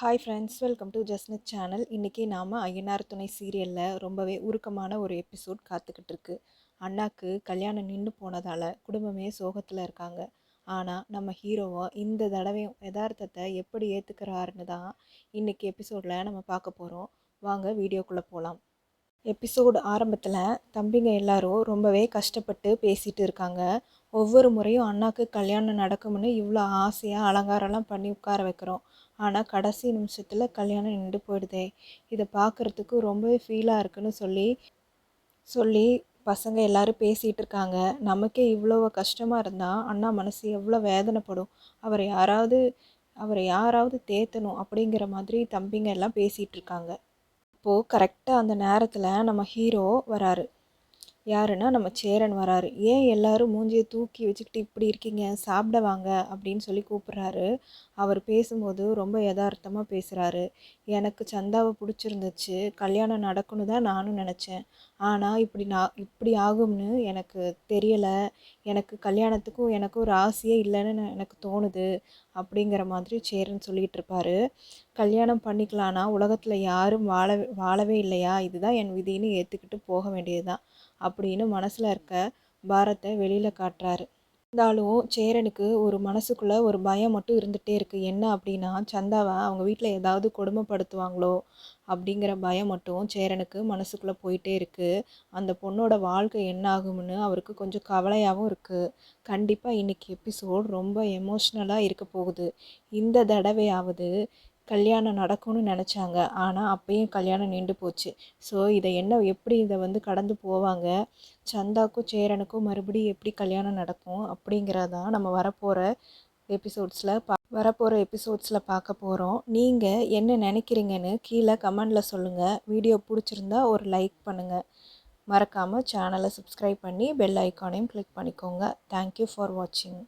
Hi friends, welcome to Jasnith channel. இன்றைக்கி நாம் ஐயனார் துணை சீரியலில் ரொம்பவே உருக்கமான ஒரு எபிசோட் காத்துக்கிட்டு இருக்கு. அண்ணாக்கு கல்யாணம் நின்று போனதால் குடும்பமே சோகத்தில் இருக்காங்க. ஆனால் நம்ம ஹீரோவை இந்த தடவையும் யதார்த்தத்தை எப்படி ஏற்றுக்கிறாருன்னு தான் இன்றைக்கி எபிசோடில் நம்ம பார்க்க போகிறோம். வாங்க வீடியோக்குள்ளே போகலாம். எபிசோடு ஆரம்பத்தில் தம்பிங்க எல்லாரும் ரொம்பவே கஷ்டப்பட்டு பேசிகிட்டு இருக்காங்க. ஒவ்வொரு முறையும் அண்ணாக்கு கல்யாணம் நடக்கும்னு இவ்வளோ ஆசையாக அலங்காரம்லாம் பண்ணி உட்கார வைக்கிறோம். ஆனால் கடைசி நிமிஷத்தில் கல்யாணம் நின்று போயிடுதே. இதை பார்க்குறதுக்கு ரொம்பவே ஃபீலாக இருக்குன்னு சொல்லி பசங்க எல்லாரும் பேசிகிட்டு இருக்காங்க. நமக்கே இவ்வளோ கஷ்டமாக இருந்தால் அண்ணா மனசு எவ்வளோ வேதனைப்படும். அவரை யாராவது தேற்றணும் அப்படிங்கிற மாதிரி தம்பிங்க எல்லாம் பேசிகிட்டு இருக்காங்க. இப்போது கரெக்டாக அந்த நேரத்தில் நம்ம ஹீரோ வராரு. யாருன்னா நம்ம சேரன் வராரு. ஏன் எல்லாரும் மூஞ்சியை தூக்கி வச்சுக்கிட்டு இப்படி இருக்கீங்க, சாப்பிட வாங்க அப்படின்னு சொல்லி கூப்பிட்றாரு. அவர் பேசும்போது ரொம்ப யதார்த்தமாக பேசுகிறாரு. எனக்கு சந்தாவை பிடிச்சிருந்துச்சு, கல்யாணம் நடக்கும்னு தான் நானும் நினச்சேன். ஆனால் இப்படி ஆகும்னு எனக்கு தெரியலை. எனக்கு கல்யாணத்துக்கும் எனக்கும் ஒரு ஆசையே இல்லைன்னு எனக்கு தோணுது அப்படிங்கிற மாதிரி சேரன் சொல்லிகிட்டு இருப்பார். கல்யாணம் பண்ணிக்கலான்னா உலகத்தில் யாரும் வாழவே இல்லையா, இதுதான் என் விதின்னு ஏற்றுக்கிட்டு போக வேண்டியது தான் அப்படின்னு மனசில் இருக்க பாரத்தை வெளியில் காட்டுறாரு. இருந்தாலும் சேரனுக்கு ஒரு மனசுக்குள்ளே ஒரு பயம் மட்டும் இருந்துகிட்டே இருக்குது. என்ன அப்படின்னா, சந்தாவை அவங்க வீட்டில் ஏதாவது கொடுமைப்படுத்துவாங்களோ அப்படிங்கிற பயம் மட்டும் சேரனுக்கு மனசுக்குள்ளே போயிட்டே இருக்குது. அந்த பொண்ணோட வாழ்க்கை என்ன ஆகும்னு அவருக்கு கொஞ்சம் கவலையாகவும் இருக்குது. கண்டிப்பாக இன்றைக்கி எபிசோட் ரொம்ப எமோஷ்னலாக இருக்க போகுது. இந்த தடவையாவது கல்யாணம் நடக்கும்னு நினச்சாங்க, ஆனால் அப்பயும் கல்யாணம் நின்று போச்சு. ஸோ எப்படி இதை கடந்து போவாங்க, சந்தாக்கும் சேரனுக்கும் மறுபடியும் எப்படி கல்யாணம் நடக்கும் அப்படிங்கிறதான் நம்ம வரப்போகிற எபிசோட்ஸில் பார்க்க போகிறோம். நீங்கள் என்ன நினைக்கிறீங்கன்னு கீழே கமெண்டில் சொல்லுங்கள். வீடியோ பிடிச்சிருந்தா ஒரு லைக் பண்ணுங்கள். மறக்காமல் சேனலை சப்ஸ்கிரைப் பண்ணி பெல் ஐக்கானையும் கிளிக் பண்ணிக்கோங்க. தேங்க்யூ ஃபார் வாட்சிங்.